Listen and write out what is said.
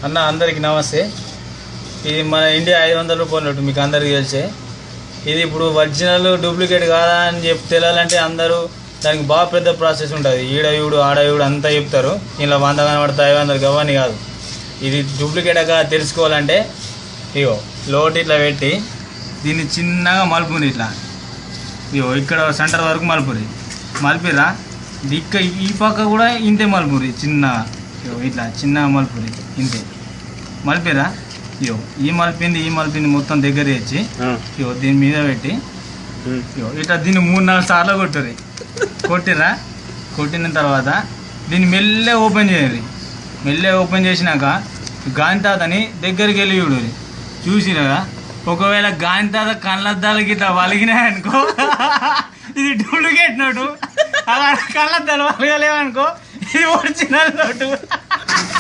అన్న అందరికి నమస్తే. ఇది మన ఇండియా 500 రూపాయల నోటు, మీకు అందరికి తెలిసే. ఇది ఇప్పుడు ఒరిజినల్ డూప్లికేట్ కాదా అని తెలియాలంటే అందరూ దానికి బాగా పెద్ద ప్రాసెస్ ఉంటుంది. ఈడయుడు ఆడయుడు అంతా చెప్తారు. ఇలా 100 కనబడతాయి 500 గవ్వని కాదు. ఇది డూప్లికేట్గా తెలుసుకోవాలంటే ఇగో లోటు ఇట్లా పెట్టి దీన్ని చిన్నగా మలుపుని ఇట్లా ఇగో ఇక్కడ సెంటర్ వరకు మలిపిరా. ఈ పక్క కూడా ఇంతే మలుపురి చిన్నగా, ఇట్లా చిన్నగా మలుపురి ఇంతే మలిపిరా. ఇగో ఈ మలిపింది మొత్తం దగ్గర తెచ్చి ఇగో దీని మీద పెట్టి ఇగో ఇట్లా దీన్ని 3-4 సార్లు కొట్టిరా. కొట్టిన తర్వాత దీన్ని మెల్లె ఓపెన్ చేయాలి. మెల్లె ఓపెన్ చేసినాక గాని తాతని దగ్గరికి వెళ్ళి చూసిరా. ఒకవేళ గాని తాత కళ్ళద్దాలకి ఇట్లా వలిగినాయనుకో ఇది డూప్లికేట్ నోటు. అలా కళ్ళద్దాలు వలగలేవనుకో ఇది ఒరిజినల్ నోటు.